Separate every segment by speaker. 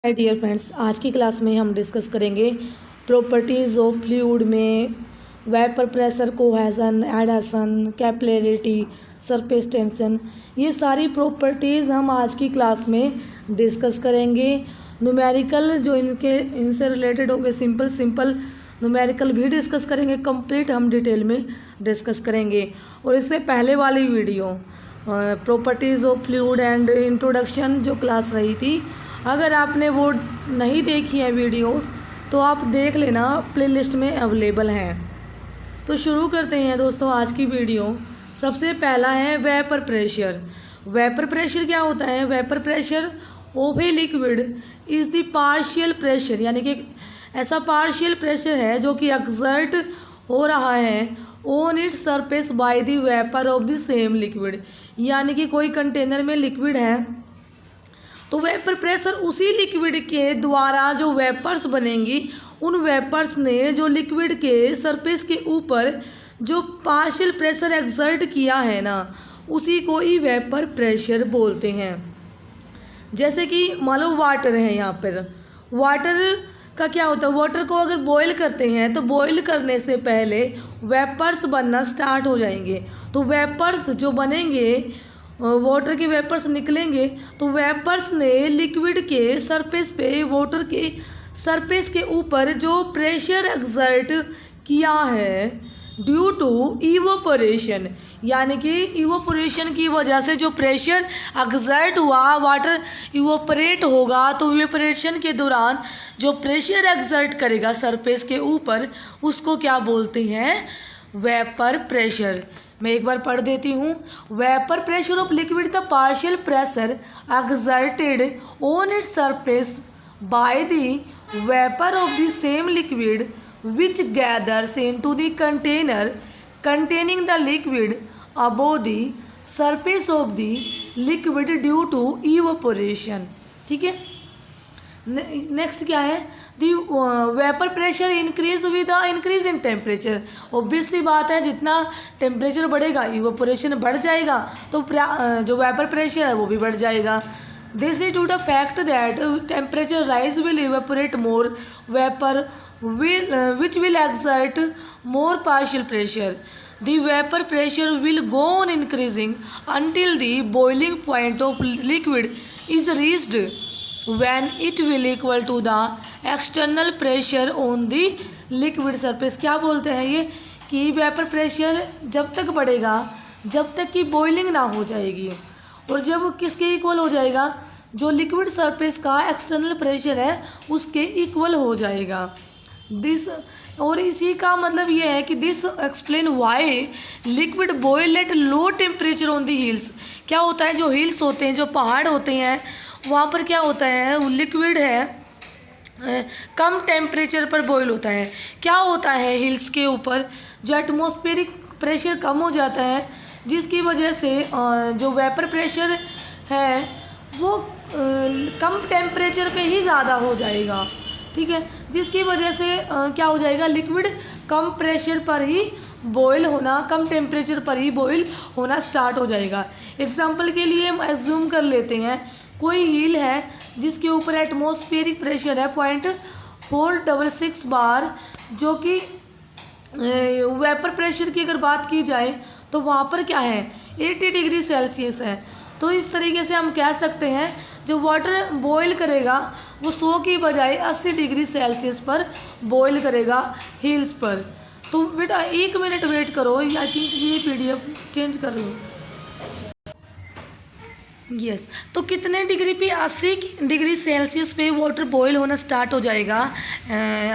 Speaker 1: Hi dear friends, आज की class में हम डिस्कस करेंगे प्रॉपर्टीज़ ऑफ फ्लूइड में vapour pressure, cohesion, adhesion, capillarity, surface tension. ये सारी प्रॉपर्टीज़ हम आज की क्लास में डिस्कस करेंगे। न्यूमेरिकल जो इनसे रिलेटेड होंगे, सिंपल न्यूमेरिकल भी डिस्कस करेंगे। कंप्लीट हम डिटेल में डिस्कस करेंगे। और इससे पहले वाली video properties of fluid and introduction जो क्लास रही थी, अगर आपने वो नहीं देखी है वीडियोस तो आप देख लेना, प्लेलिस्ट में अवेलेबल हैं। तो शुरू करते हैं दोस्तों आज की वीडियो। सबसे पहला है वेपर प्रेशर। वेपर प्रेशर क्या होता है? Vapour pressure of a liquid is the partial pressure, यानी कि ऐसा पार्शियल प्रेशर है जो कि एक्सर्ट हो रहा है on its surface by the vapour of the same liquid. यानी कि कोई कंटेनर में लिक्विड है तो वेपर प्रेशर उसी लिक्विड के द्वारा जो वेपर्स बनेंगी, उन वेपर्स ने जो लिक्विड के सरफेस के ऊपर जो पार्शियल प्रेशर एक्सर्ट किया है ना, उसी को ही वेपर प्रेशर बोलते हैं। जैसे कि मान लो वाटर है, यहाँ पर वाटर का क्या होता है? वाटर को अगर बॉईल करते हैं तो बॉईल करने से पहले वेपर्स बनना स्टार्ट हो जाएंगे। तो वेपर्स जो बनेंगे, वाटर के वेपर्स निकलेंगे, तो वेपर्स ने लिक्विड के सरफेस पे, वाटर के सरफेस के ऊपर जो प्रेशर एक्सर्ट किया है ड्यू टू इवोपोरेशन, यानी कि इवोपोरेशन की वजह से जो प्रेशर एक्सर्ट हुआ, वाटर इवोपरेट होगा, तो इवोपरेशन के दौरान जो प्रेशर एक्सर्ट करेगा सरफेस के ऊपर, उसको क्या बोलते हैं? Vapour pressure. मैं एक बार पढ़ देती हूँ। Vapour pressure of liquid the partial pressure exerted on its surface by the vapour of the same liquid which gathers into the container containing the liquid above the surface of the liquid due to evaporation। ठीक है, next क्या है? दी vapour pressure increase with the increase in temperature. Obviously बात है, जितना temperature बढ़ेगा evaporation बढ़ जाएगा, तो जो वेपर प्रेशर है वो भी बढ़ जाएगा। This is to the fact that temperature rise will evaporate more vapour which will exert more partial pressure. The vapor pressure will go on increasing until the boiling point of liquid is reached, when it will equal to the external pressure on the liquid surface। क्या बोलते हैं ये कि vapour pressure जब तक बढ़ेगा जब तक कि बॉइलिंग ना हो जाएगी, और जब किसके इक्वल हो जाएगा? जो लिक्विड सरफेस का एक्सटर्नल प्रेशर है उसके इक्वल हो जाएगा। दिस, और इसी का मतलब ये है कि this explain why liquid boil at low temperature on the hills. क्या होता है? जो हिल्स होते हैं, जो पहाड़ होते हैं, वहाँ पर क्या होता है? लिक्विड है कम टेम्परेचर पर बॉयल होता है। क्या होता है? हिल्स के ऊपर जो एटमॉस्फेरिक प्रेशर कम हो जाता है, जिसकी वजह से जो वेपर प्रेशर है वो कम टेम्परेचर पे ही ज़्यादा हो जाएगा। ठीक है, जिसकी वजह से क्या हो जाएगा? लिक्विड कम प्रेशर पर ही बॉयल होना, कम टेम्परेचर पर ही बॉयल होना स्टार्ट हो जाएगा। एग्जांपल के लिए हम एज्यूम कर लेते हैं, कोई हील है जिसके ऊपर एटमॉस्फेरिक प्रेशर है 0.466 बार, जो कि वेपर प्रेशर की अगर बात की जाए तो वहाँ पर क्या है? 80 डिग्री सेल्सियस है। तो इस तरीके से हम कह सकते हैं जो वाटर बॉईल करेगा वो 100 की बजाय 80 डिग्री सेल्सियस पर बॉईल करेगा हील्स पर। तो बेटा 1 मिनट वेट करो, आई थिंक ये पीडीएफ चेंज कर लो। यस, तो कितने डिग्री पे? 80 डिग्री सेल्सियस पे वाटर बॉईल होना स्टार्ट हो जाएगा।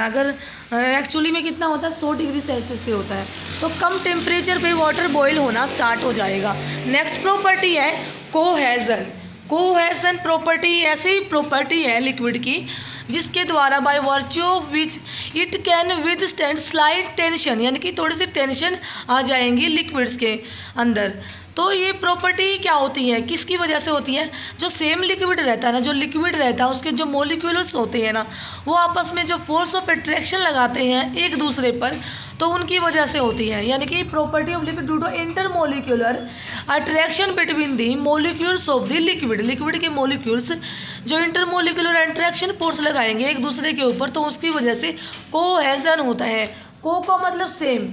Speaker 1: अगर एक्चुअली में कितना होता है? 100 डिग्री सेल्सियस पे होता है। तो कम टेम्परेचर पे वाटर बॉईल होना स्टार्ट हो जाएगा। नेक्स्ट प्रॉपर्टी है कोहेजन। कोहेजन प्रॉपर्टी ऐसी प्रॉपर्टी है लिक्विड की जिसके द्वारा bye virtue of which it can withstand slight tension, यानी कि थोड़ी सी टेंशन आ जाएंगी लिक्विड्स के अंदर, तो ये प्रॉपर्टी क्या होती है, किसकी वजह से होती है, जो सेम लिक्विड रहता है ना, जो लिक्विड रहता है उसके जो मॉलिक्यूल्स होते हैं ना, वो आपस में जो फोर्स ऑफ अट्रैक्शन लगाते हैं एक दूसरे पर, तो उनकी वजह से होती है। यानी कि property of liquid due to intermolecular attraction between the molecules of the liquid, liquid के मॉलिक्यूल्स जो इंटरमोलिक्यूलर अट्रैक्शन फोर्स लगाएंगे एक दूसरे के ऊपर, तो उसकी वजह से कोहेजन होता है। को का मतलब सेम,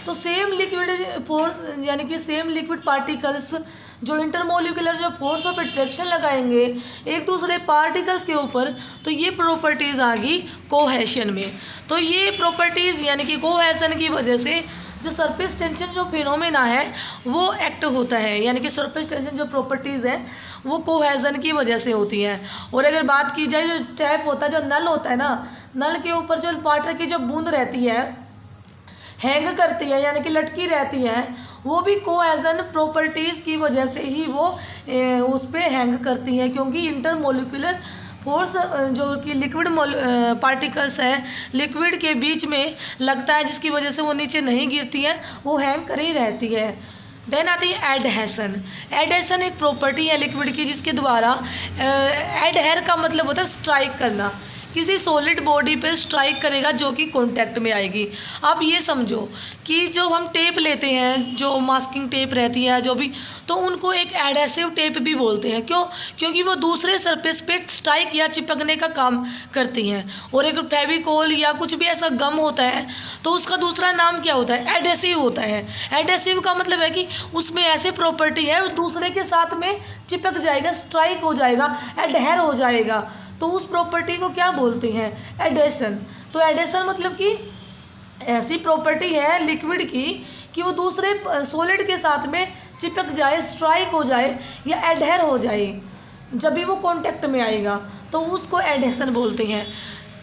Speaker 1: तो सेम लिक्विड फोर्स यानी कि सेम लिक्विड पार्टिकल्स जो इंटरमोलिकुलर जो फोर्स ऑफ अट्रैक्शन लगाएंगे एक दूसरे पार्टिकल्स के ऊपर, तो ये प्रॉपर्टीज़ आ गई कोहेशन में। तो ये प्रॉपर्टीज़ यानी कि कोहेशन की वजह से जो सरफेस टेंशन जो फिनोमेना है वो एक्ट होता है, यानी कि सरफेस टेंशन जो प्रॉपर्टीज़ है वो कोहेशन की वजह से होती हैं। और अगर बात की जाए जो टैप होता है, जो नल होता है ना, नल के ऊपर जो वाटर की जो बूंद रहती है हैंग करती है यानी कि लटकी रहती है, वो भी कोहेजन प्रॉपर्टीज़ की वजह से ही वो उस पर हैंग करती है, क्योंकि इंटरमोलिकुलर फोर्स जो कि लिक्विड पार्टिकल्स है लिक्विड के बीच में लगता है, जिसकी वजह से वो नीचे नहीं गिरती है, वो हैंग कर ही रहती है। देन आती है एडहेसन। एडहेसन एक प्रॉपर्टी है लिक्विड की जिसके द्वारा एडहेर का मतलब होता है स्ट्राइक करना, किसी सॉलिड बॉडी पे स्ट्राइक करेगा जो कि कांटेक्ट में आएगी। आप ये समझो कि जो हम टेप लेते हैं, जो मास्किंग टेप रहती है जो भी, तो उनको एक एडहेसिव टेप भी बोलते हैं। क्यों? क्योंकि वो दूसरे सरफेस पे स्ट्राइक या चिपकने का काम करती हैं। और एक फेविकोल या कुछ भी ऐसा गम होता है तो उसका दूसरा नाम क्या होता है? एडहेसिव होता है। एडहेसिव का मतलब है कि उसमें ऐसी प्रॉपर्टी है दूसरे के साथ में चिपक जाएगा, स्ट्राइक हो जाएगा, एडहेर हो जाएगा, तो उस प्रॉपर्टी को क्या बोलते हैं? एडहेसन। तो एडहेसन मतलब कि ऐसी प्रॉपर्टी है लिक्विड की कि वो दूसरे सॉलिड के साथ में चिपक जाए, स्ट्राइक हो जाए या एडहेर हो जाए, जब भी वो कांटेक्ट में आएगा तो उसको एडहेसन बोलते हैं।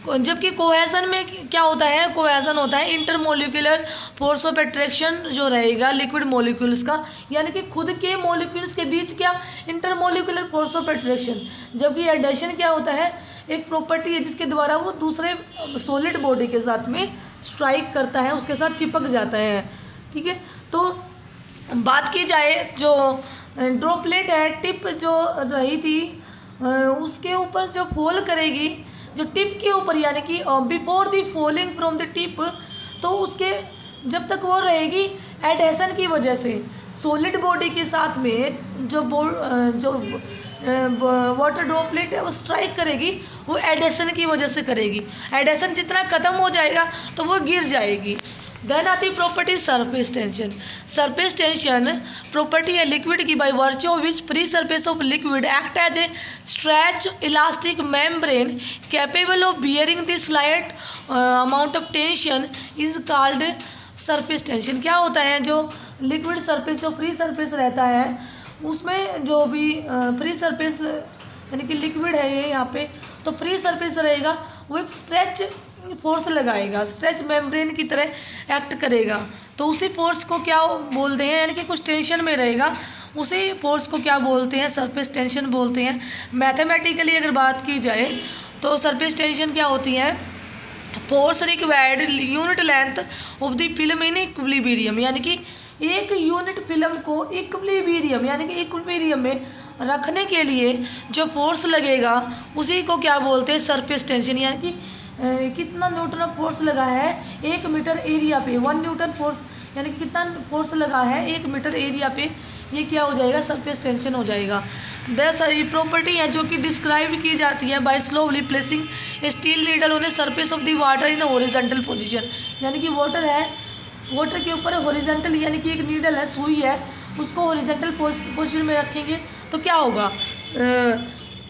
Speaker 1: जबकि कोहेजन में क्या होता है? कोहेजन होता है इंटरमोलिकुलर फोर्स ऑफ अट्रैक्शन जो रहेगा लिक्विड मॉलिक्यूल्स का, यानी कि खुद के मॉलिक्यूल्स के बीच क्या इंटरमोलिकुलर फोर्स ऑफ अट्रैक्शन। जबकि एडहेशन क्या होता है? एक प्रॉपर्टी है जिसके द्वारा वो दूसरे सॉलिड बॉडी के साथ में स्ट्राइक करता है, उसके साथ चिपक जाता है। ठीक है, तो बात की जाए जो ड्रॉपलेट है, टिप जो रही थी उसके ऊपर जो फॉल करेगी, जो टिप के ऊपर यानी कि before the falling from the tip, तो उसके जब तक वो रहेगी एडहेसन की वजह से सॉलिड बॉडी के साथ में जो वाटर ड्रॉपलेट है वो स्ट्राइक करेगी, वो एडहेसन की वजह से करेगी। एडहेसन जितना ख़त्म हो जाएगा तो वो गिर जाएगी। देन आती property surface tension. Surface tension property है लिक्विड की by virtue of which free surface of liquid act as a stretch elastic membrane capable of bearing the slight amount of tension is called surface tension. क्या होता है? जो liquid surface जो free surface रहता है उसमें जो भी फ्री सरफेस यानी कि लिक्विड है ये यहाँ पे, तो फ्री सरफेस रहेगा वो एक स्ट्रेच फोर्स लगाएगा, स्ट्रेच मेम्ब्रेन की तरह एक्ट करेगा, तो उसी फोर्स को क्या बोलते हैं? यानी कि कुछ टेंशन में रहेगा, उसी फोर्स को क्या बोलते हैं? सरफेस टेंशन बोलते हैं। मैथमेटिकली अगर बात की जाए तो सरफेस टेंशन क्या होती है? Force required unit length of the film in equilibrium, यानी कि एक यूनिट फिल्म को इक्विलिब्रियम यानी कि इक्विलिब्रियम में रखने के लिए जो फोर्स लगेगा उसी को क्या बोलते हैं? Surface tension. यानी कि कितना न्यूटन ऑफ फोर्स लगा है 1 मीटर एरिया पे, 1 न्यूटन फोर्स यानी कि कितना फोर्स लगा है 1 मीटर एरिया पे, ये क्या हो जाएगा? सरफेस टेंशन हो जाएगा। ये प्रॉपर्टी है जो कि डिस्क्राइब की जाती है by slowly placing steel needle on a surface of the water in horizontal position. यानी कि वाटर है, वाटर के ऊपर हॉरिजॉन्टल यानी कि एक नीडल है, सुई है, उसको हॉरिजॉन्टल पोजीशन में रखेंगे तो क्या होगा?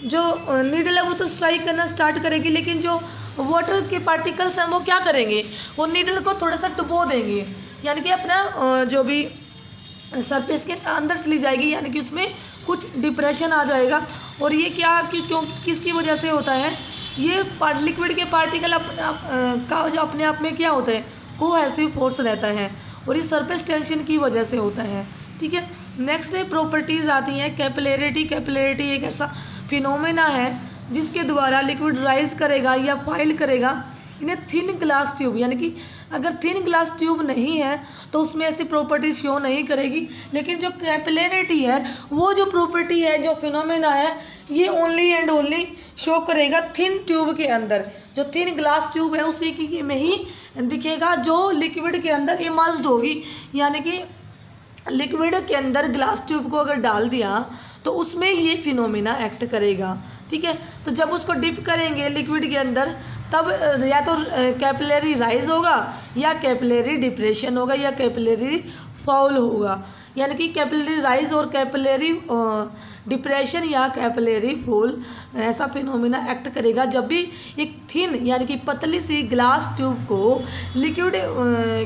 Speaker 1: जो नीडल है वो तो स्ट्राइक करना स्टार्ट करेगी, लेकिन जो वाटर के पार्टिकल्स हैं वो क्या करेंगे? वो नीडल को थोड़ा सा डुबो देंगे, यानी कि अपना जो भी सरफेस के अंदर चली जाएगी, यानी कि उसमें कुछ डिप्रेशन आ जाएगा। और ये क्या कि क्यों किसकी वजह से होता है? ये लिक्विड के पार्टिकल का जो अपने आप में क्या होता है? कोहेसिव फोर्स रहता है, और ये सरफेस टेंशन की वजह से होता है। ठीक है, नेक्स्ट प्रॉपर्टीज़ आती हैं कैपिलैरिटी। कैपिलैरिटी एक ऐसा फिनोमेना है जिसके द्वारा लिक्विड राइज करेगा या फाइल करेगा इन ए थिन ग्लास ट्यूब, यानी कि अगर थिन ग्लास ट्यूब नहीं है तो उसमें ऐसी प्रॉपर्टी शो नहीं करेगी। लेकिन जो कैपिलरिटी है, वो जो प्रॉपर्टी है, जो फिनोमेना है, ये ओनली एंड ओनली शो करेगा थिन ट्यूब के अंदर। जो थिन ग्लास ट्यूब है उसी की में ही दिखेगा, जो लिक्विड के अंदर इमर्ज्ड होगी। यानी कि लिक्विड के अंदर ग्लास ट्यूब को अगर डाल दिया तो उसमें ये फिनोमेना एक्ट करेगा। ठीक है, तो जब उसको डिप करेंगे लिक्विड के अंदर, तब या तो कैपिलरी राइज होगा, या कैपिलरी डिप्रेशन होगा, या कैपिलरी फॉल होगा। यानी कि कैपिलरी राइज और कैपिलरी डिप्रेशन या कैपिलरी फॉल, ऐसा फिनोमेना एक्ट करेगा जब भी एक थिन यानी कि पतली सी ग्लास ट्यूब को लिक्विड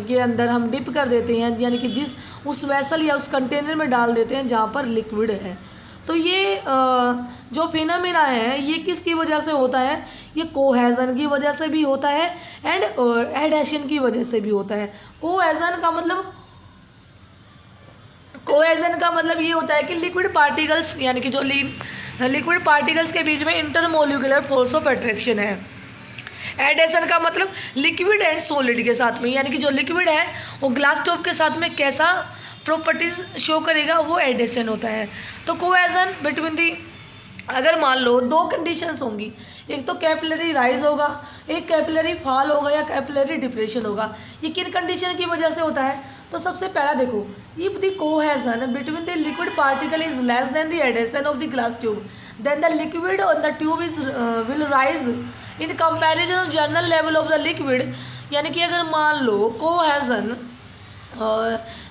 Speaker 1: के अंदर हम डिप कर देते हैं, यानी कि उस वेसल या उस कंटेनर में डाल देते हैं जहाँ पर लिक्विड है। तो ये जो फिनोमेना है ये किसकी वजह से होता है? ये कोहेजन की वजह से भी होता है एंड एडेशन की वजह से भी होता है। कोहेजन का मतलब ये होता है कि लिक्विड पार्टिकल्स, यानी कि जो लिक्विड पार्टिकल्स के बीच में इंटरमोलिकुलर फोर्स ऑफ अट्रैक्शन है। एडेशन का मतलब लिक्विड एंड सॉलिड के साथ में, यानी कि जो लिक्विड है वो ग्लास ट्यूब के साथ में कैसा प्रॉपर्टीज शो करेगा, वो एडेशन होता है। तो कोहेजन बिटवीन दी, अगर मान लो दो कंडीशंस होंगी, एक तो कैपिलरी राइज होगा, एक कैपिलरी फॉल होगा या कैपिलरी डिप्रेशन होगा। ये किन कंडीशन की वजह से होता है? तो सबसे पहला देखो, if the cohesion between the liquid particle is less than the adhesion of the glass tube, then the liquid on the tube will rise in comparison of general level of the liquid. यानी कि अगर मान लो cohesion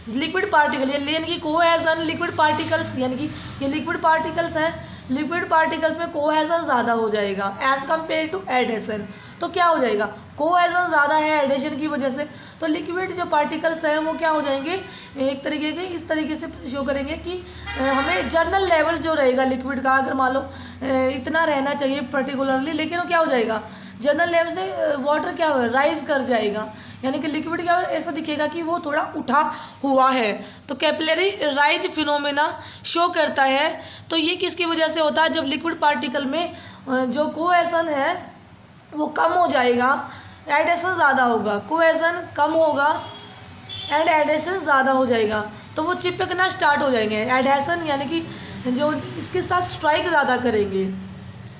Speaker 1: liquid particle, यानी कि cohesion liquid particles, यानी कि ये liquid particles हैं, लिक्विड पार्टिकल्स में कोहेजन ज़्यादा हो जाएगा एज कम्पेयर टू एडेशन। तो क्या हो जाएगा? कोहेजन ज़्यादा है एडेशन की वजह से, तो लिक्विड जो पार्टिकल्स हैं वो क्या हो जाएंगे, एक तरीके के इस तरीके से शो करेंगे कि हमें जर्नल लेवल जो रहेगा लिक्विड का, अगर मान लो इतना रहना चाहिए पर्टिकुलरली, लेकिन वो क्या हो जाएगा, जनरल लेवल से वाटर क्या हो राइज कर जाएगा। यानी कि लिक्विड क्या ऐसा दिखेगा कि वो थोड़ा उठा हुआ है। तो कैपिलरी राइज फिनोमेना शो करता है। तो ये किसकी वजह से होता है? जब लिक्विड पार्टिकल में जो कोहेजन है वो कम हो जाएगा, एडेशन ज़्यादा होगा, कोहेजन कम होगा एंड एडेशन ज़्यादा हो जाएगा, तो वो चिपकना स्टार्ट हो जाएंगे। एडेशन यानी कि जो इसके साथ स्ट्राइक ज़्यादा करेंगे।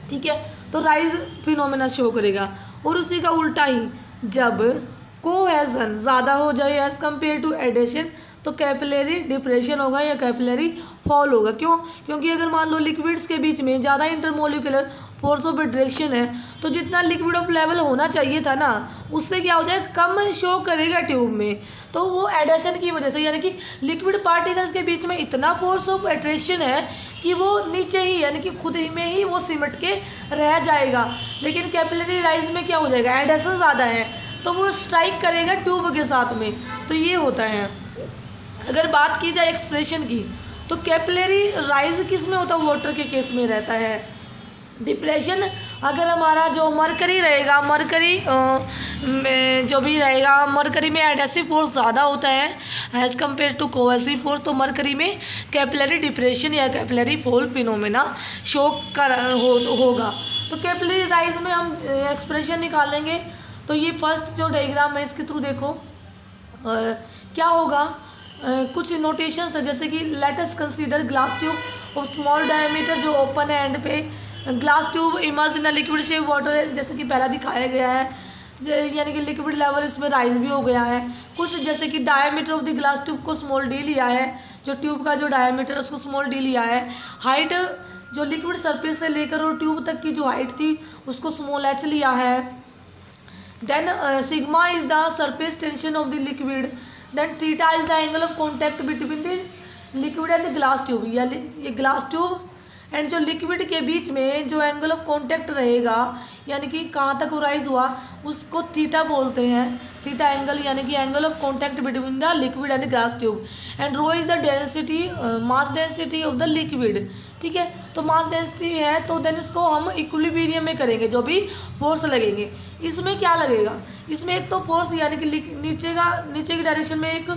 Speaker 1: ठीक है, तो राइज फिनोमेना शो करेगा। और उसी का उल्टा ही, जब कोहेजन ज़्यादा हो जाए एज कम्पेयर टू एडेशन, तो कैपिलरी डिप्रेशन होगा या कैपिलरी फॉल होगा। क्यों? क्योंकि अगर मान लो लिक्विड्स के बीच में ज़्यादा इंटरमोलिकुलर फोर्स ऑफ अट्रैक्शन है, तो जितना लिक्विड ऑफ लेवल होना चाहिए था ना, उससे क्या हो जाएगा, कम शो करेगा ट्यूब में। तो वो एडेशन की वजह से, यानी कि लिक्विड पार्टिकल्स के बीच में इतना फोर्स ऑफ अट्रैक्शन है कि वो नीचे ही, यानी कि खुद ही में ही वो सिमट के रह जाएगा। लेकिन कैपिलरी राइज में क्या हो जाएगा, एडेशन ज़्यादा है, तो वो स्ट्राइक करेगा ट्यूब के साथ में। तो ये होता है। अगर बात की जाए एक्सप्रेशन की, तो कैपिलरी राइज किस में होता है? वाटर के केस में रहता है। डिप्रेशन अगर हमारा जो मरकरी रहेगा, मरकरी में जो भी रहेगा, मरकरी में एडेसिव फोर्स ज़्यादा होता है as compare to cohesive force, तो मरकरी में कैपिलरी डिप्रेशन या कैपिलरी फॉल फिनोमेना शो होगा। तो कैपिलरी राइज में हम एक्सप्रेशन निकालेंगे। तो ये फर्स्ट जो डायग्राम है इसके थ्रू देखो क्या होगा। कुछ नोटेशंस है, जैसे कि let us consider glass tube of small diameter जो ओपन है एंड पे, glass tube emerge in liquid shape water, जैसे कि पहला दिखाया गया है, यानी कि लिक्विड लेवल इसमें राइज भी हो गया है। कुछ जैसे कि diameter of the glass tube को स्मॉल डी लिया है, जो ट्यूब का जो डायमीटर उसको स्मॉल डी लिया है। हाइट जो लिक्विड सरफेस से लेकर और ट्यूब तक की जो हाइट थी उसको स्मॉल एच लिया है। Then sigma is the surface tension of the liquid, then theta is the angle of contact between the liquid and the glass tube. या ये ग्लास ट्यूब एंड जो लिक्विड के बीच में जो एंगल ऑफ कॉन्टैक्ट रहेगा, यानी कि कहाँ तक राइज हुआ, उसको थीटा बोलते हैं। थीटा एंगल यानी कि angle of contact between the liquid and the glass tube. And rho is the density, mass density of the liquid. ठीक है, तो मास डेंसिटी है, तो देन इसको हम इक्विलिब्रियम में करेंगे, जो भी फोर्स लगेंगे। इसमें क्या लगेगा, इसमें एक तो फोर्स यानी कि नीचे की डायरेक्शन में एक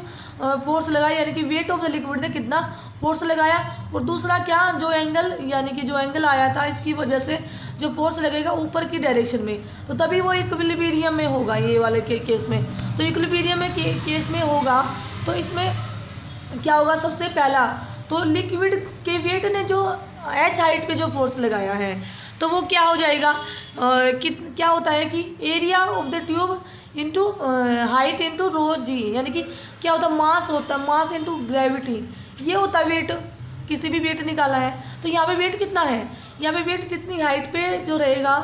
Speaker 1: फोर्स लगा, यानी कि वेट ऑफ द लिक्विड ने कितना फोर्स लगाया, और दूसरा क्या, जो एंगल यानी कि जो एंगल आया था इसकी वजह से जो फोर्स लगेगा ऊपर की डायरेक्शन में, तो तभी वो इक्विलिब्रियम में होगा ये वाले केस में। तो इक्विलिब्रियम में केस में होगा तो इसमें क्या होगा, सबसे पहला तो लिक्विड के वेट ने जो एच हाइट पे जो फोर्स लगाया है तो वो क्या हो जाएगा, क्या होता है कि area of the tube into height into rho g, यानी कि क्या होता है, मास होता है, मास इंटू ग्रेविटी, ये होता है वेट। किसी भी वेट निकाला है तो यहाँ पे वेट कितना है, यहाँ पे वेट जितनी हाइट पे जो रहेगा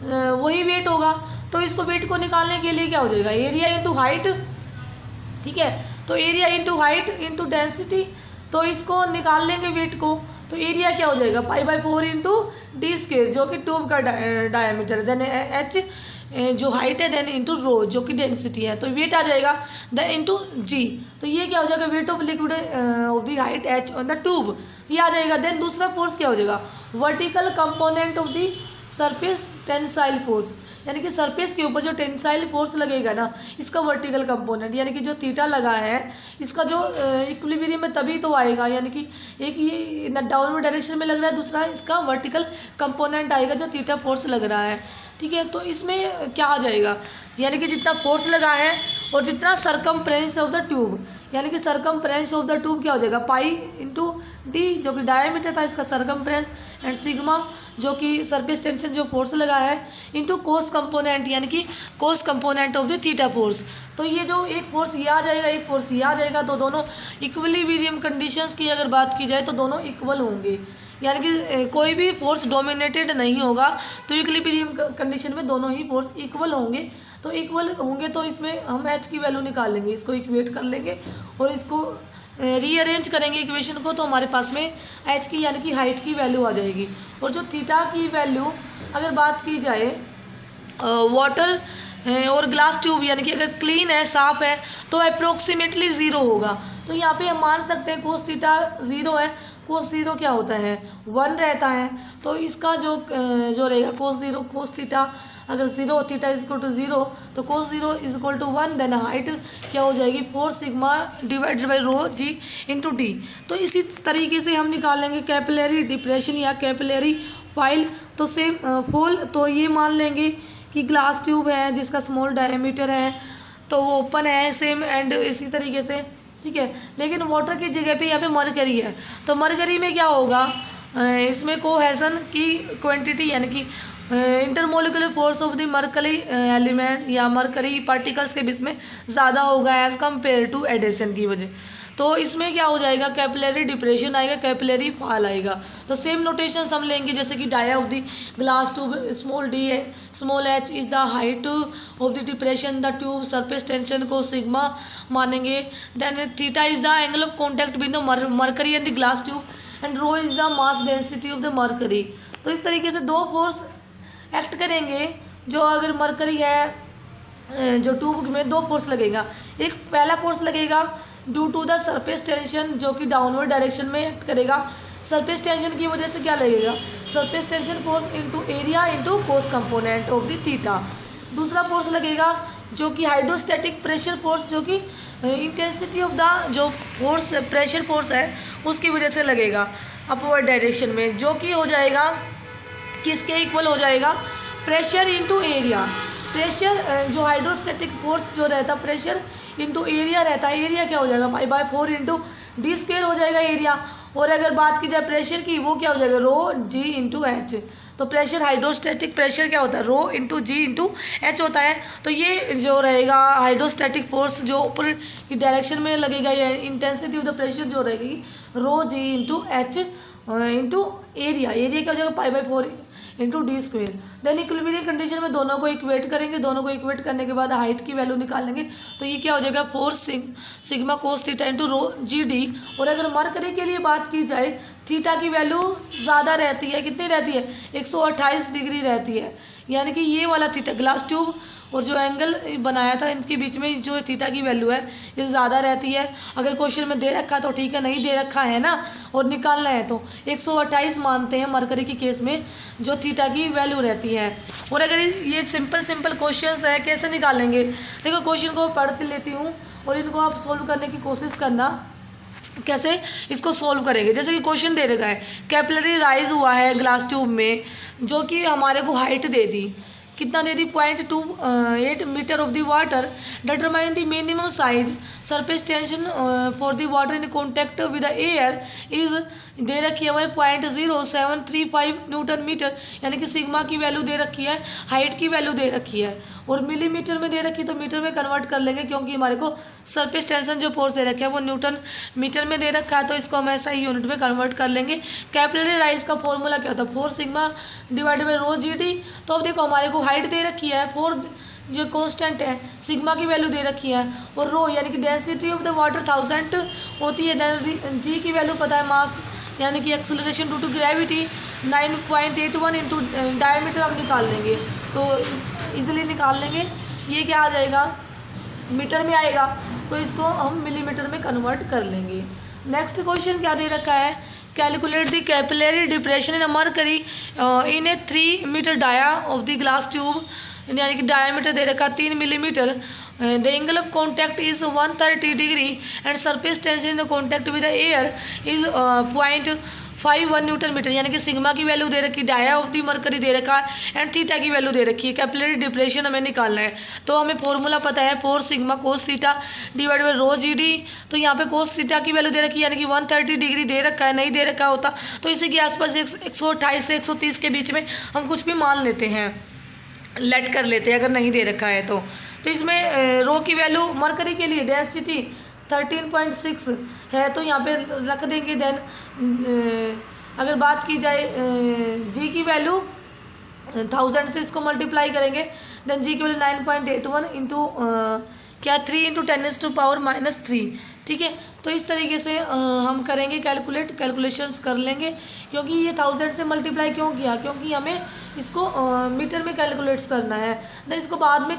Speaker 1: वही वेट होगा। तो इसको वेट को निकालने के लिए क्या हो जाएगा, एरिया इंटू हाइट, ठीक है। तो area into height into density, तो इसको निकाल लेंगे वेट को, तो एरिया क्या हो जाएगा π/4 इंटू डी स्क्वेयर जो कि ट्यूब का डायमीटर है, देन एच जो हाइट है, देन इंटू रो जो कि डेंसिटी है, तो वेट आ जाएगा द इंटू जी। तो ये क्या हो जाएगा, weight of liquid of the height H on the tube, ये आ जाएगा। देन दूसरा फोर्स क्या हो जाएगा, vertical component of the surface tensile force, यानी कि सरफेस के ऊपर जो टेंसाइल फोर्स लगेगा ना, इसका वर्टिकल कंपोनेंट, यानी कि जो थीटा लगा है इसका जो इक्विलिब्रियम में तभी तो आएगा, यानी कि एक ये डाउनवर्ड डायरेक्शन में लग रहा है, दूसरा इसका वर्टिकल कंपोनेंट आएगा जो थीटा फोर्स लग रहा है, ठीक है। तो इसमें क्या आ जाएगा, यानी कि जितना फोर्स लगा है और जितना सरकमफ्रेंस ऑफ द ट्यूब, यानी कि सरकमफ्रेंस ऑफ द ट्यूब क्या हो जाएगा, पाई इंटू डी जो कि डायमीटर था इसका सरकमफ्रेंस, एंड सिग्मा जो कि सरफेस टेंशन जो फोर्स लगा है, इंटू कोस कंपोनेंट, यानी कि cos component of the theta force. तो ये जो एक फोर्स ये आ जाएगा, एक फोर्स ये आ जाएगा, तो दोनों इक्विलिब्रियम कंडीशंस की अगर बात की जाए तो दोनों इक्वल होंगे, यानी कि कोई भी फोर्स डोमिनेटेड नहीं होगा। तो इक्विलिब्रियम कंडीशन में दोनों ही फोर्स इक्वल होंगे, तो इक्वल होंगे तो इसमें हम एच की वैल्यू निकाल लेंगे, इसको इक्वेट कर लेंगे और इसको रीअरेंज करेंगे इक्वेशन को, तो हमारे पास में एच की यानी कि हाइट की वैल्यू आ जाएगी। और जो थीटा की वैल्यू अगर बात की जाए वाटर और ग्लास ट्यूब, यानी कि अगर क्लीन है, साफ़ है, तो अप्रोक्सीमेटली ज़ीरो होगा। तो यहाँ पे हम मान सकते हैं कोस थीटा ज़ीरो है, कोस ज़ीरो क्या होता है 1 रहता है, तो इसका जो रहेगा कोस ज़ीरो, कोस थीटा अगर zero, theta is equal to zero, तो cos zero is equal to 1, then height क्या हो जाएगी 4 sigma divided by rho g into d. तो इसी तरीके से हम निकाल लेंगे कैपिलरी डिप्रेशन या कैपिलरी फाइल। तो सेम फोल, तो ये मान लेंगे कि ग्लास ट्यूब है जिसका स्मॉल डायमीटर है, तो वो ओपन है सेम, एंड इसी तरीके से, ठीक है। लेकिन वाटर की जगह पे यहाँ पे मरकरी है, तो मरकरी में क्या होगा, इसमें कोहेजन की क्वांटिटी, यानी कि intermolecular force of the mercury element या मरकरी पार्टिकल्स के बीच में ज़्यादा होगा एज़ कम्पेयर टू एडेशन की वजह। तो इसमें क्या हो जाएगा, कैपिलरी डिप्रेशन आएगा, कैपिलरी फॉल आएगा। तो सेम नोटेशन हम लेंगे जैसे कि dia of the glass tube, small d है, small h is the height of the depression the tube, surface tension को सिग्मा मानेंगे, then theta is the angle of contact between the mercury and the glass tube, and rho is the mass density of the mercury. तो इस तरीके से दो force act करेंगे। जो अगर मरकरी है जो ट्यूब में दो फोर्स लगेगा, एक पहला फोर्स लगेगा due to the surface tension जो कि डाउनवर्ड डायरेक्शन में एक्ट करेगा। सरफेस टेंशन की वजह से क्या लगेगा, surface tension force into area into cos component of the theta. दूसरा फोर्स लगेगा जो कि हाइड्रोस्टैटिक प्रेशर फोर्स, जो कि इंटेंसिटी ऑफ द जो फोर्स प्रेशर फोर्स है उसकी वजह से लगेगा अपवर्ड डायरेक्शन में, जो कि हो जाएगा किसके इक्वल हो जाएगा, प्रेशर इंटू एरिया। प्रेशर जो हाइड्रोस्टैटिक फोर्स जो रहता है प्रेशर इंटू एरिया रहता है, एरिया क्या हो जाएगा π/4 इंटू डी स्क्वेयर हो जाएगा एरिया। और अगर बात की जाए प्रेशर की, वो क्या हो जाएगा रो जी इंटू एच। तो प्रेशर हाइड्रोस्टैटिक प्रेशर क्या होता है, रो इंटू जी इंटू एच होता है। तो ये जो रहेगा हाइड्रोस्टैटिक फोर्स जो ऊपर की डायरेक्शन में लगेगा, या इंटेंसिटी ऑफ द प्रेशर जो रहेगी rho g into h into area, area क्या हो जाएगा π/4 into d square. Then equilibrium condition में दोनों को इक्वेट करेंगे, दोनों को इक्वेट करने के बाद हाइट की वैल्यू निकालेंगे। तो ये क्या हो जाएगा 4 sigma cos theta into rho G D. और अगर मरकरी के लिए बात की जाए, थीटा की वैल्यू ज़्यादा रहती है, कितनी रहती है 128 डिग्री रहती है, यानी कि ये वाला थीटा ग्लास ट्यूब और जो एंगल बनाया था इनके बीच में जो थीटा की वैल्यू है ये ज़्यादा रहती है। अगर क्वेश्चन में दे रखा तो ठीक है, नहीं दे रखा है ना और निकालना है तो 128 मानते हैं मरकरी के केस में जो थीटा की वैल्यू रहती है। और अगर ये सिंपल क्वेश्चंस है कैसे निकालेंगे, देखो क्वेश्चन को पढ़ लेती हूँ और इनको आप सोल्व करने की कोशिश करना। कैसे इसको सोल्व करेंगे। जैसे कि क्वेश्चन दे रखा है कैपिलरी राइज हुआ है ग्लास ट्यूब में, जो कि हमारे को हाइट दे दी, कितना दे दी 0.28 metre of the water. Determine the minimum size surface tension for the water in contact with the air is दे रखी है हमारे 0.0735 न्यूटन मीटर, यानी कि सिग्मा की वैल्यू दे रखी है, हाइट की वैल्यू दे रखी है, और मिलीमीटर में दे रखी है तो मीटर में कन्वर्ट कर लेंगे, क्योंकि हमारे को सरफेस टेंशन जो फोर्स दे रखा है वो न्यूटन मीटर में दे रखा है, तो इसको हम ऐसा ही यूनिट में कन्वर्ट कर लेंगे। कैपिलरी राइज का फॉर्मूला क्या होता है 4 sigma divided by rho G D. तो अब देखो हमारे को हाइट दे रखी है 4 जो कांस्टेंट है, सिग्मा की वैल्यू दे रखी है, और रो यानी कि डेंसिटी ऑफ द वाटर 1000 होती है, देन जी की वैल्यू पता है मास यानी कि acceleration due to gravity 9.81 into diameter हम निकाल लेंगे, तो इजीली निकाल लेंगे। ये क्या आ जाएगा मीटर में आएगा, तो इसको हम मिलीमीटर में कन्वर्ट कर लेंगे। नेक्स्ट क्वेश्चन क्या दे रखा है calculate the capillary depression in a mercury in a 3 metre dia of the glass tube, यानी कि डायमीटर दे रखा 3 millimetre. The angle of contact is 130 degree and surface tension in contact with the air is 0.51 newton metre, यानी कि sigma की value दे रखी, dia of the mercury दे रखा है, एंड थीटा की वैल्यू दे रखी है। कैपिलरी डिप्रेशन हमें निकालना है, तो हमें फॉर्मूला पता है 4 sigma cos theta divide by rho G D. तो यहाँ पे कोस थीटा की वैल्यू दे रखी है, यानी कि 130 डिग्री दे रखा है, नहीं दे रखा होता तो इसी के आसपास 128 से 130 के बीच में हम कुछ भी मान लेते हैं, लेट कर लेते हैं अगर नहीं दे रखा है तो इसमें रो की वैल्यू मरकरी के लिए डेंसिटी 13.6 है, तो यहाँ पे रख देंगे। देन अगर बात की जाए जी की वैल्यू 1000 से इसको मल्टीप्लाई करेंगे, देन जी की वैल्यू 9.81 इंटू क्या 3 इंटू 10⁻⁻3, ठीक है। तो इस तरीके से हम करेंगे कैलकुलेशंस कर लेंगे, क्योंकि ये 1000 से मल्टीप्लाई क्यों किया, क्योंकि हमें इसको मीटर में कैलकुलेट्स करना है, देन इसको बाद में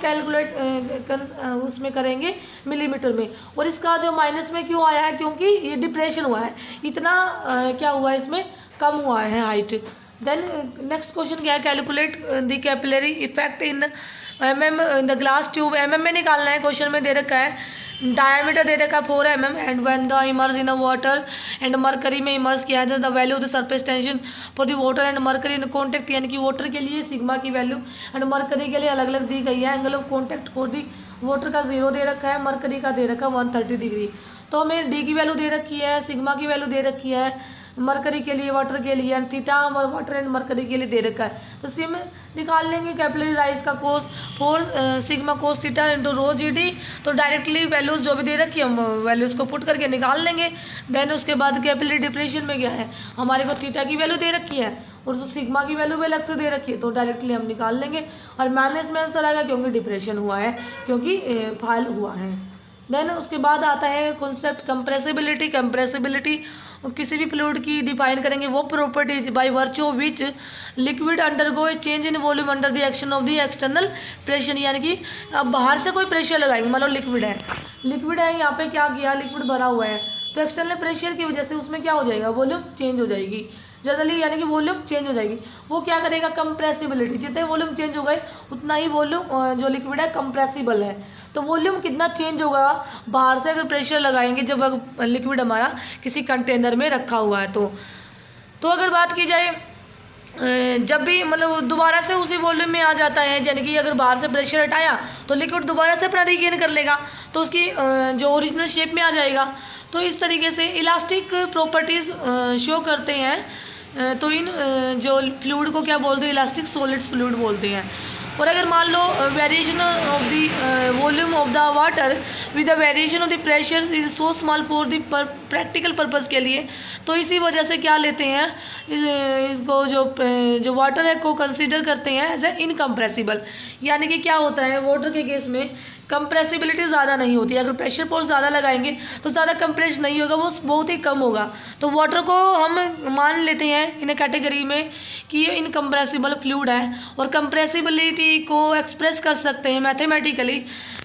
Speaker 1: उसमें करेंगे मिलीमीटर में। और इसका जो माइनस में क्यों आया है, क्योंकि ये डिप्रेशन हुआ है, इतना क्या हुआ है इसमें कम हुआ है हाइट। देन नेक्स्ट क्वेश्चन क्या है calculate the capillary effect in mm in the glass tube, mm में निकालना है, क्वेश्चन में दे रखा है डायमीटर दे रखा है 4 mm and when the emerge in a water and mercury में इमर्ज किया है the value of the surface tension for the water and mercury in contact, यानी कि वाटर के लिए सिग्मा की वैल्यू एंड मरकरी के लिए अलग अलग दी गई है। Angle of contact for the water का 0 दे रखा है, मरकरी का दे रखा है 130 डिग्री। तो हमें डी की वैल्यू दे रखी है, सिग्मा की वैल्यू दे रखी है मरकरी के लिए, वाटर के लिए, and theta water and mercury के लिए दे रखा है। तो सिम निकाल लेंगे कैपिलरी राइज का कोस 4 sigma cos theta into rho G D. तो डायरेक्टली वैल्यूज़ जो भी दे रखी है हम वैल्यूज़ को पुट करके निकाल लेंगे। देन उसके बाद कैपिलरी डिप्रेशन में क्या है हमारे को थीटा की वैल्यू दे रखी है और जो सिग्मा की वैल्यू भी अलग से दे रखी है, तो डायरेक्टली हम निकाल लेंगे और माइनस में आंसर आएगा, क्योंकि डिप्रेशन हुआ है, क्योंकि फाइल हुआ है। देन उसके बाद आता है कॉन्सेप्ट कंप्रेसिबिलिटी। कंप्रेसिबिलिटी किसी भी फ्लूइड की डिफाइन करेंगे, वो properties bye virtue of which liquid undergo A change in volume under the action of the external pressure, यानी कि अब बाहर से कोई प्रेशर लगाएंगे, मान लो लिक्विड है यहाँ पे क्या किया, लिक्विड भरा हुआ है, तो एक्सटर्नल प्रेशर की वजह से उसमें क्या हो जाएगा, वॉल्यूम चेंज हो जाएगी जनरली, यानी कि वॉल्यूम चेंज हो जाएगी। वो क्या करेगा कंप्रेसिबिलिटी, जितने वॉल्यूम चेंज हो गए उतना ही वॉल्यूम जो लिक्विड है कंप्रेसिबल है। तो वॉल्यूम कितना चेंज होगा बाहर से अगर प्रेशर लगाएंगे, जब लिक्विड हमारा किसी कंटेनर में रखा हुआ है तो अगर बात की जाए जब भी मतलब दोबारा से उसी वॉल्यूम में आ जाता है, यानी कि अगर बाहर से प्रेशर हटाया तो लिक्विड दोबारा से अपना रिगेन कर लेगा, तो उसकी जो ओरिजिनल शेप में आ जाएगा। तो इस तरीके से इलास्टिक प्रॉपर्टीज़ शो करते हैं। तो इन जो फ्लूइड को क्या बोलते हैं, इलास्टिक सॉलिड्स फ्लूइड बोलते हैं। और अगर मान लो variation of the volume of the water with the variation of the pressure is so small for the practical purpose के लिए, तो इसी वजह से क्या लेते हैं इसको जो वाटर है को कंसीडर करते हैं एज ए इनकम्प्रेसिबल। यानी कि क्या होता है वाटर के केस में कंप्रेसिबिलिटी ज़्यादा नहीं होती है, अगर प्रेशर फोर्स ज़्यादा लगाएंगे तो ज़्यादा कंप्रेस नहीं होगा, वो बहुत ही कम होगा। तो वाटर को हम मान लेते हैं इन कैटेगरी में कि ये इनकम्प्रेसिबल फ्लूइड है, और कंप्रेसिबिलिटी को एक्सप्रेस कर सकते हैं mathematically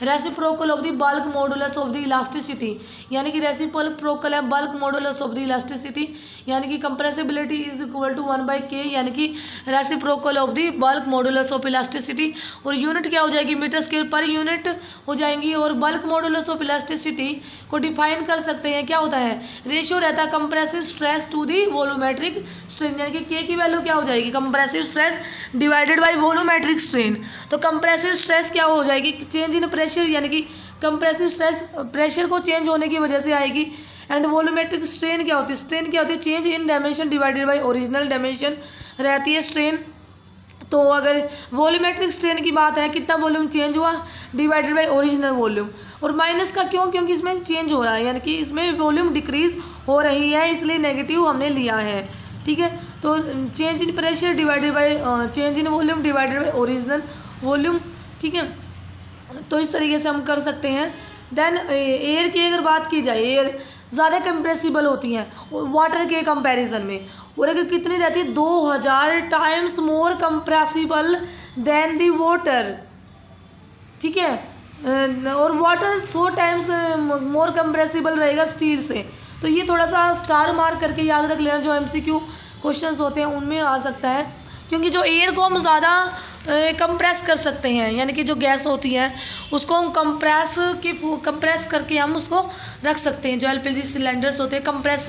Speaker 1: reciprocal of the bulk modulus of the elasticity, यानी कि रेसिप्रोकल है bulk modulus of the elasticity, यानी कि compressibility is equal to 1/k, यानी कि reciprocal of the bulk modulus of elasticity. और यूनिट क्या हो जाएगी, मीटर स्क्वायर पर यूनिट हो जाएंगी। और बल्क मॉडुलस ऑफ इलास्टिसिटी को डिफाइन कर सकते हैं, क्या होता है, रेशियो रहता है compressive stress to the volumetric strain, यानी कि के की वैल्यू क्या हो जाएगी, compressive stress divided by volumetric strain. तो कंप्रेसिव स्ट्रेस क्या हो जाएगी, चेंज इन प्रेशर, यानी कि कंप्रेसिव स्ट्रेस प्रेशर को चेंज होने की वजह से आएगी। एंड वॉल्यूमेट्रिक स्ट्रेन क्या होती है, स्ट्रेन क्या होती है, change in dimension divided by original dimension रहती है स्ट्रेन। तो अगर वॉल्यूमेट्रिक स्ट्रेन की बात है, कितना वॉल्यूम चेंज हुआ डिवाइडेड बाय ओरिजिनल वॉल्यूम। और माइनस का क्यों, क्योंकि इसमें चेंज हो रहा है, यानी कि इसमें वॉल्यूम डिक्रीज हो रही है, इसलिए नेगेटिव हमने लिया है, ठीक है। तो change in pressure divided by change in volume divided by original volume, ठीक है। तो इस तरीके से हम कर सकते हैं। देन एयर की अगर बात की जाए, एयर ज़्यादा कंप्रेसिबल होती हैं वाटर के कंपैरिजन में, और अगर कितनी रहती है, 2000 times more compressible than the water, ठीक है। और वाटर 100 टाइम्स मोर कंप्रेसिबल रहेगा स्टील से। तो ये थोड़ा सा स्टार मार्क करके याद रख लेना, जो MCQ क्वेश्चंस होते हैं उनमें आ सकता है, क्योंकि जो एयर को हम ज़्यादा कंप्रेस कर सकते हैं, यानी कि जो गैस होती है उसको हम कंप्रेस करके हम उसको रख सकते हैं। जो LPG सिलेंडर्स होते हैं कंप्रेस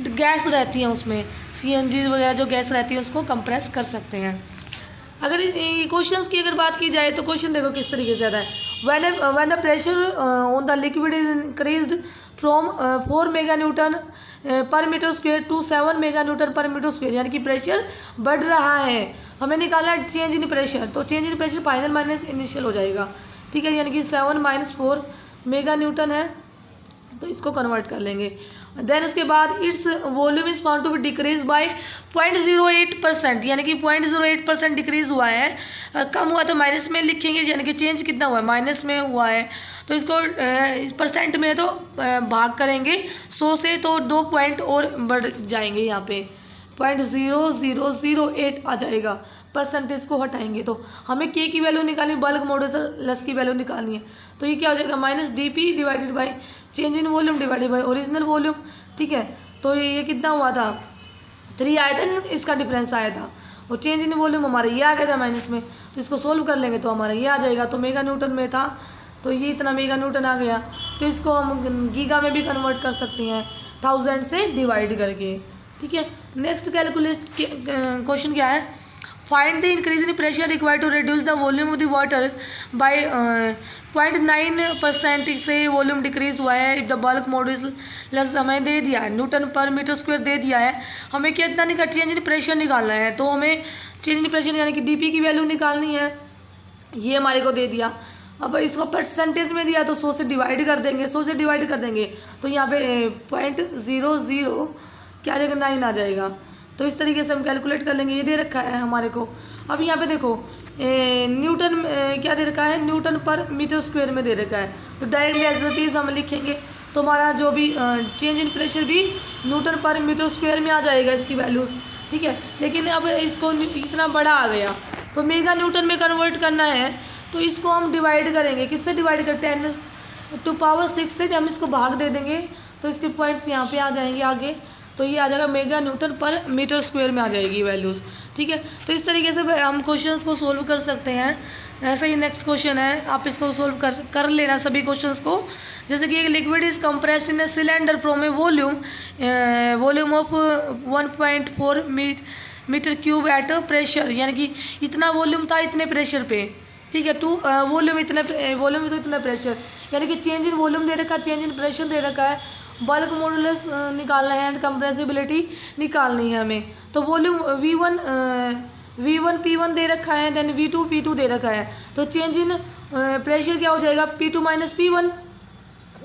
Speaker 1: गैस रहती हैं, उसमें CNG वगैरह जो गैस रहती है उसको कंप्रेस कर सकते हैं। अगर क्वेश्चंस की अगर बात की जाए तो क्वेश्चन देखो किस तरीके से आता है, when the pressure on the liquid is increased from 4 mega newton per metre square to 7 mega newton per metre square, यानी कि प्रेशर बढ़ रहा है, हमें निकालना चेंज इन प्रेशर। तो change in pressure final minus initial हो जाएगा, ठीक है, यानी कि 7 - 4 मेगा न्यूटन है, तो इसको कन्वर्ट कर लेंगे। देन उसके बाद its volume is found to be decrease by 0.08%, यानी कि 0.08% डिक्रीज हुआ है, कम हुआ तो माइनस में लिखेंगे, यानी कि चेंज कितना हुआ है, माइनस में हुआ है। तो इसको इस परसेंट में तो भाग करेंगे 100 से, तो 2 पॉइंट और बढ़ जाएंगे, यहाँ पे 0.0008 आ जाएगा, परसेंटेज को हटाएंगे। तो हमें के की वैल्यू निकालनी, बल्क मॉडुलस की वैल्यू निकालनी है। तो ये क्या हो जाएगा, -dP divided by change in volume divided by original volume, ठीक है। तो ये कितना हुआ था, 3 आया था, इसका डिफरेंस आया था, और चेंज इन वॉल्यूम हमारा ये आ गया था माइनस में। तो इसको सोल्व कर लेंगे तो हमारा ये आ जाएगा। तो मेगा न्यूटन में था, तो ये इतना मेगा न्यूटन आ गया। तो इसको हम गीगा में भी कन्वर्ट कर सकते हैं 1000 से डिवाइड करके, ठीक है। नेक्स्ट कैलकुलेट क्वेश्चन क्या है, find the increase in pressure required to reduce the volume of the water by 0.9% से वॉल्यूम डिक्रीज हुआ है। इफ द बल्क मॉडुलस हमें दे दिया है, न्यूटन पर मीटर स्क्वायर दे दिया है, हमें कितना निकाल चेंज इन प्रेशर निकालना है। तो हमें चेंज इन प्रेशर यानी कि DP की वैल्यू निकालनी है, ये हमारे को दे दिया। अब इसको परसेंटेज में दिया तो 100 से डिवाइड कर देंगे, 100 से डिवाइड कर देंगे तो यहाँ पे 0.00 क्या आ जाएगा, 9 आ जाएगा। तो इस तरीके से हम कैलकुलेट कर लेंगे, ये दे रखा है हमारे को। अब यहाँ पे देखो न्यूटन क्या दे रखा है, न्यूटन पर मीटर स्क्वायर में दे रखा है। तो डायरेक्टली एज इट इज हम लिखेंगे, तो हमारा जो भी चेंज इन प्रेशर भी न्यूटन पर मीटर स्क्वायर में आ जाएगा इसकी वैल्यूज़, ठीक है। लेकिन अब इसको इतना बड़ा आ गया तो मेगा न्यूटन में कन्वर्ट करना है, तो इसको हम डिवाइड करेंगे, किससे डिवाइड कर, 10⁶ से हम इसको भाग दे देंगे, तो इसके पॉइंट्स यहाँ पे आ जाएंगे आगे। तो ये आ जाएगा mega newton per metre square में आ जाएगी वैल्यूज़, ठीक है। तो इस तरीके से हम क्वेश्चंस को सोल्व कर सकते हैं। ऐसा ही नेक्स्ट क्वेश्चन है, आप इसको सोल्व कर लेना सभी क्वेश्चंस को। जैसे कि एक liquid is compressed in a cylinder from a volume of 1.4 metre cube at pressure, यानी कि इतना वॉल्यूम था इतने प्रेशर पे, ठीक है। वॉल्यूम तो इतना प्रेशर, यानी कि चेंज इन वॉल्यूम दे रखा है, चेंज इन प्रेशर दे रखा है, बल्क मॉडुलस निकालना है एंड कंप्रेसिबिलिटी निकालनी है हमें। तो वॉल्यूम V1 P1 दे रखा है, देन V2 P2 दे रखा है। तो चेंज इन प्रेशर क्या हो जाएगा, P2 - P1,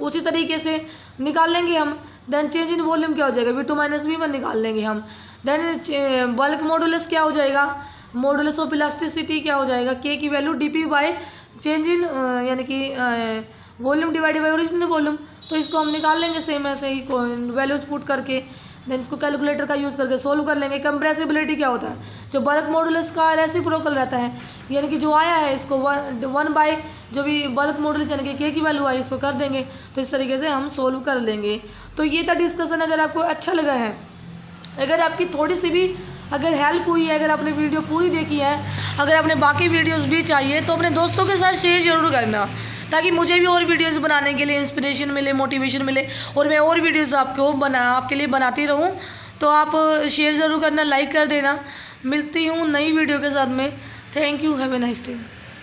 Speaker 1: उसी तरीके से निकाल लेंगे हम। देन चेंज इन वॉल्यूम क्या हो जाएगा, V2 - V1 निकाल लेंगे हम। देन बल्क मॉडुलस क्या हो जाएगा, मॉडुलस ऑफ इलास्टिसिटी क्या हो जाएगा, K की value DP by change in यानी कि volume divided by original volume. तो इसको हम निकाल लेंगे सेम ऐसे ही वैल्यूज पुट करके। देन इसको कैलकुलेटर का यूज़ करके सोल्व कर लेंगे। कंप्रेसिबिलिटी क्या होता है, जो बल्क मॉडुलस का रेसिप्रोकल रहता है, यानी कि जो आया है इसको 1/, जो भी बल्क मॉडुलस यानी कि के की वैल्यू आई इसको कर देंगे। तो इस तरीके से हम सोल्व कर लेंगे। तो ये था डिस्कशन। अगर आपको अच्छा लगा है, अगर आपकी थोड़ी सी भी अगर हेल्प हुई है, अगर आपने वीडियो पूरी देखी है, अगर आपने बाकी वीडियोस भी चाहिए तो अपने दोस्तों के साथ शेयर ज़रूर करना, ताकि मुझे भी और वीडियोस बनाने के लिए इंस्पिरेशन मिले, मोटिवेशन मिले, और मैं और वीडियोस आपके लिए बनाती रहूं। तो आप शेयर ज़रूर करना, लाइक कर देना। मिलती हूँ नई वीडियो के साथ में। Thank you, have a nice day.